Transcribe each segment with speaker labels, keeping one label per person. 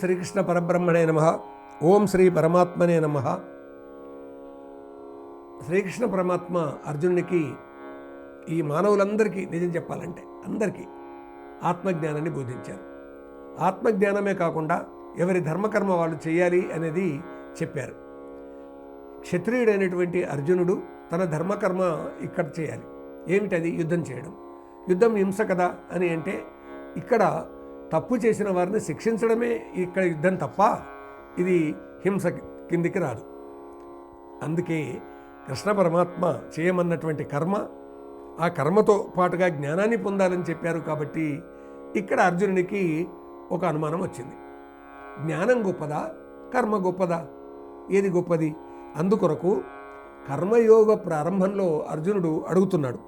Speaker 1: శ్రీకృష్ణ పరబ్రహ్మణే నమః. ఓం శ్రీ పరమాత్మనే నమః. శ్రీకృష్ణ పరమాత్మ అర్జునునికి ఈ మానవులందరికీ నిజం చెప్పాలంటే అందరికీ ఆత్మజ్ఞానాన్ని బోధించారు. ఆత్మజ్ఞానమే కాకుండా ఎవరి ధర్మకర్మ వాళ్ళు చేయాలి అనేది చెప్పారు. క్షత్రియుడైనటువంటి అర్జునుడు తన ధర్మకర్మ ఇక్కడ చేయాలి. ఏమిటది? యుద్ధం చేయడం. యుద్ధం హింస కదా అని అంటే ఇక్కడ తప్పు చేసిన వారిని శిక్షించడమే ఇక్కడ యుద్ధం తప్ప ఇది హింస కిందికి రాదు. అందుకే కృష్ణ పరమాత్మ చేయమన్నటువంటి కర్మ, ఆ కర్మతో పాటుగా జ్ఞానాన్ని పొందాలని చెప్పారు. కాబట్టి ఇక్కడ అర్జునునికి ఒక అనుమానం వచ్చింది. జ్ఞానం గొప్పదా, కర్మ గొప్పదా? ఏది గొప్పది? అందుకొరకు కర్మయోగ ప్రారంభంలో అర్జునుడు అడుగుతున్నాడు,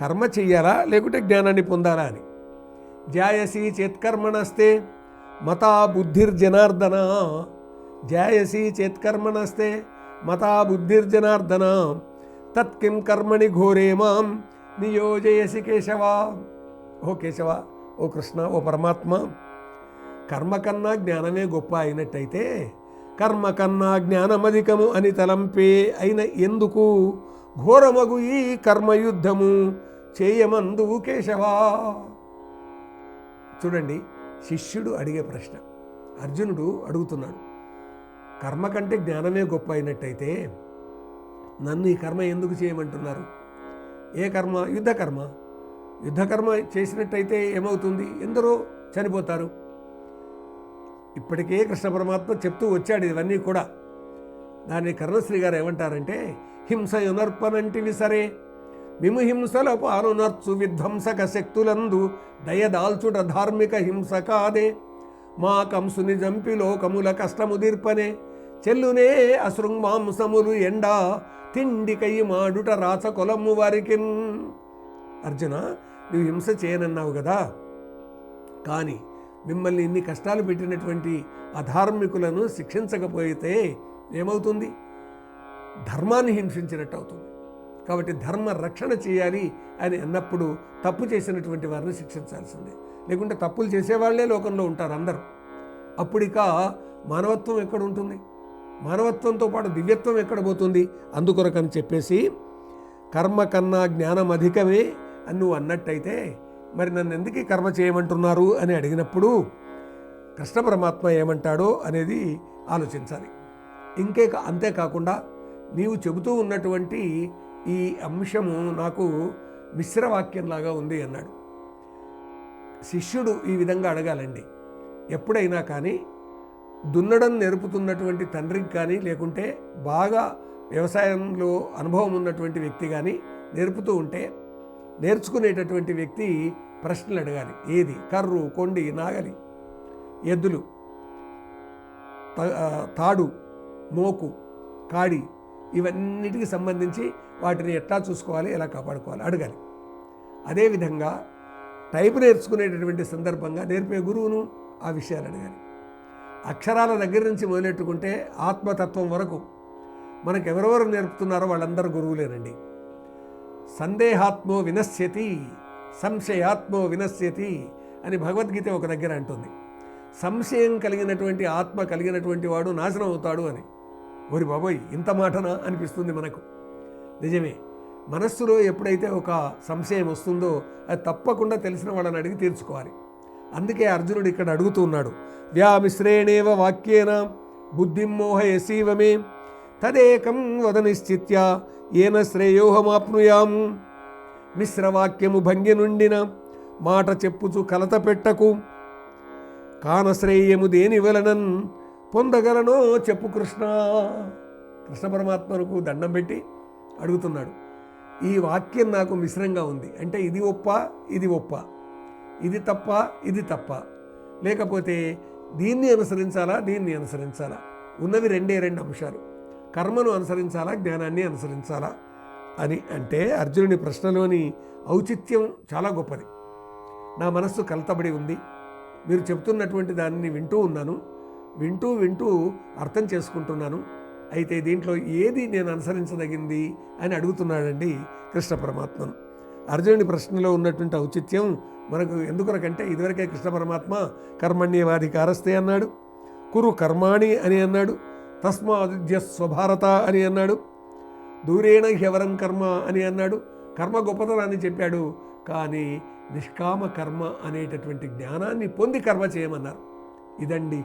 Speaker 1: కర్మ చెయ్యాలా లేకుంటే జ్ఞానాన్ని పొందాలా అని. జాయసి చేత్కర్మణస్తే మతా బుద్ధిర్జనార్దన, జాయసి చేత్కర్మణస్తే మతా బుద్ధిర్జనార్దన, తత్కిం కర్మణి ఘోరే మాం నియోజయసి కేశవ. ఓ కేశవ, ఓ కృష్ణ, ఓ పరమాత్మ, కర్మ కన్నా జ్ఞానమే గొప్ప అయినట్టయితే కర్మ కన్నా జ్ఞానమధికము అని తలంపే అయిన ఎందుకు ఘోరమగు ఈ కర్మయుద్ధము చేయమందువు కేశవా. చూడండి, శిష్యుడు అడిగే ప్రశ్న, అర్జునుడు అడుగుతున్నాడు, కర్మ కంటే జ్ఞానమే గొప్ప అయినట్టయితే నన్ను ఈ కర్మ ఎందుకు చేయమంటున్నారు? ఏ కర్మ? యుద్ధకర్మ. యుద్ధకర్మ చేసినట్టయితే ఏమవుతుంది? ఎందరో చనిపోతారు. ఇప్పటికే కృష్ణ పరమాత్మ చెప్తూ వచ్చాడు ఇవన్నీ కూడా. దాన్ని కర్ణశ్రీ గారు ఏమంటారంటే, హింసయునర్పనంటివి సరే మిము హింసల పాలునర్చు విధ్వంసక శక్తులందు దయదాల్చుట ధార్మిక హింస కాదే, మా కంసుని జంపి లోకముల కష్టముదిర్పనే చెల్లునే అశృంమాంసములు ఎండా తిండికై మాడుట రాచ కొలము వారికిన్. అర్జున, నువ్వు హింస చేయనన్నావు కదా, కానీ మిమ్మల్ని ఇన్ని కష్టాలు పెట్టినటువంటి అధార్మికులను శిక్షించకపోతే ఏమవుతుంది? ధర్మాన్ని హింసించినట్టు అవుతుంది. కాబట్టి ధర్మ రక్షణ చేయాలి అని అన్నప్పుడు తప్పు చేసినటువంటి వారిని శిక్షించాల్సిందే. లేకుంటే తప్పులు చేసేవాళ్లే లోకంలో ఉంటారు అందరూ. అప్పుడిక మానవత్వం ఎక్కడ ఉంటుంది? మానవత్వంతో పాటు దివ్యత్వం ఎక్కడ పోతుంది? అందుకొరకని చెప్పేసి కర్మ కన్నా జ్ఞానం అధికమే అని నువ్వు అన్నట్టయితే మరి నన్ను ఎందుకు కర్మ చేయమంటున్నారు అని అడిగినప్పుడు కృష్ణ పరమాత్మ ఏమంటాడో అనేది ఆలోచించాలి. అంతేకాకుండా నీవు చెబుతూ ఉన్నటువంటి ఈ అంశము నాకు మిశ్రవాక్యంలాగా ఉంది అన్నాడు. శిష్యుడు ఈ విధంగా అడగాలండి. ఎప్పుడైనా కానీ దున్నడం నేర్పుతున్నటువంటి తండ్రికి కానీ, లేకుంటే బాగా వ్యవసాయంలో అనుభవం ఉన్నటువంటి వ్యక్తి కానీ నేర్పుతూ ఉంటే నేర్చుకునేటటువంటి వ్యక్తి ప్రశ్నలు అడగాలి. ఏది? కర్రు, కొండి, నాగలి, ఎద్దులు, తాడు, మోకు, కాడి, ఇవన్నిటికి సంబంధించి వాటిని ఎట్లా చూసుకోవాలి, ఎలా కాపాడుకోవాలి అడగాలి. అదేవిధంగా టైపు నేర్చుకునేటటువంటి సందర్భంగా నేర్పే గురువును ఆ విషయాలు అడగాలి. అక్షరాల దగ్గర నుంచి మొదలెట్టుకుంటే ఆత్మతత్వం వరకు మనకు ఎవరెవరు నేర్పుతున్నారో వాళ్ళందరూ గురువులేనండి. సందేహాత్మో వినశ్యతి సంశయాత్మో వినశ్యతి అని భగవద్గీత ఒక దగ్గర అంటుంది. సంశయం కలిగినటువంటి ఆత్మ కలిగినటువంటి వాడు నాశనం అవుతాడు అని. ఓరి బాబోయ్, ఇంత మాటనా అనిపిస్తుంది మనకు. నిజమే, మనస్సులో ఎప్పుడైతే ఒక సంశయం వస్తుందో అది తప్పకుండా తెలిసిన వాళ్ళని అడిగి తీర్చుకోవాలి. అందుకే అర్జునుడు ఇక్కడ అడుగుతూ ఉన్నాడు, వ్యామిశ్రేణేవ వాక్యేన బుద్ధిం మోహయసీవమే తదేకం వద నిశ్చిత్య ఏన శ్రేయోహమాప్నుయాం. మిశ్రవాక్యము భంగి నుండిన మాట చెప్పుచు కలత పెట్టకు, కానశ్రేయము దేని వలనన్ పొందగలనో చెప్పు కృష్ణ. కృష్ణ పరమాత్మకు దండం పెట్టి అడుగుతున్నాడు, ఈ వాక్యం నాకు మిశ్రంగా ఉంది. అంటే ఇది ఒప్ప, ఇది ఒప్ప, ఇది తప్ప, ఇది తప్ప, లేకపోతే దీన్ని అనుసరించాలా, దీన్ని అనుసరించాలా? ఉన్నవి రెండే రెండు అంశాలు, కర్మను అనుసరించాలా, జ్ఞానాన్ని అనుసరించాలా అని. అంటే అర్జునుని ప్రశ్నలోని ఔచిత్యం చాలా గొప్పది. నా మనస్సు కలతబడి ఉంది, మీరు చెప్తున్నటువంటి దాన్ని వింటూ ఉన్నాను, వింటూ అర్థం చేసుకుంటున్నాను. అయితే దీంట్లో ఏది నేను అనుసరించదగింది అని అడుగుతున్నాడండి కృష్ణ పరమాత్మను. అర్జునుడి ప్రశ్నలో ఉన్నటువంటి ఔచిత్యం మనకు ఎందుకొరకంటే, ఇదివరకే కృష్ణ పరమాత్మ కర్మణ్యేవాధికారస్తే అన్నాడు. కురు కర్మాణి అని అన్నాడు, తస్మాద్యుధ్యస్వ భారత అని అన్నాడు, దూరేణ హ్యవరం కర్మ అని అన్నాడు. కర్మ గొప్పతనాన్ని చెప్పాడు, కానీ నిష్కామ కర్మ అనేటటువంటి జ్ఞానాన్ని పొంది కర్మ చేయమన్నారు. ఇదండి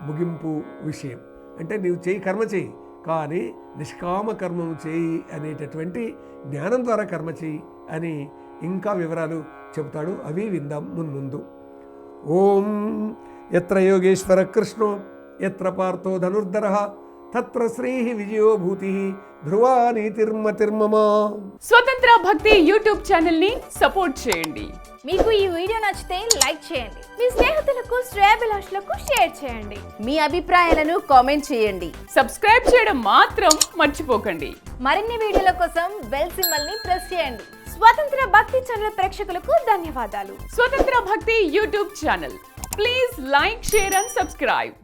Speaker 1: ముగింపు విషయం. అంటే నీవు చేయి, కర్మ చేయి, కానీ నిష్కామ కర్మము చేయి అనేటటువంటి జ్ఞానం ద్వారా కర్మ చేయి అని ఇంకా వివరాలు చెబుతాడు. అవి విందాం మున్ముందు. ఓం యత్ర యోగేశ్వర కృష్ణో యత్ర పార్థో ధనుర్ధరః తత్ర శ్రీః విజయో భూతిః ధ్రువా నీతిర్మతిర్మమ.
Speaker 2: స్వతంత్ర భక్తి యూట్యూబ్ ఛానల్ ని సపోర్ట్ చేయండి.
Speaker 3: మీకు ఈ వీడియో నచ్చితే లైక్ చేయండి, మీ స్నేహితులకు శ్రేయాభిలాషులకు షేర్ చేయండి,
Speaker 4: మీ అభిప్రాయాలను కామెంట్ చేయండి.
Speaker 2: సబ్స్క్రైబ్ చేయడం మాత్రం మర్చిపోకండి.
Speaker 3: మరిన్ని వీడియోల కోసం బెల్ సింబల్ ని ప్రెస్ చేయండి. స్వతంత్ర భక్తి ఛానల్ ప్రేక్షకులకు ధన్యవాదాలు.
Speaker 2: స్వతంత్ర భక్తి YouTube channel, please like, share and subscribe.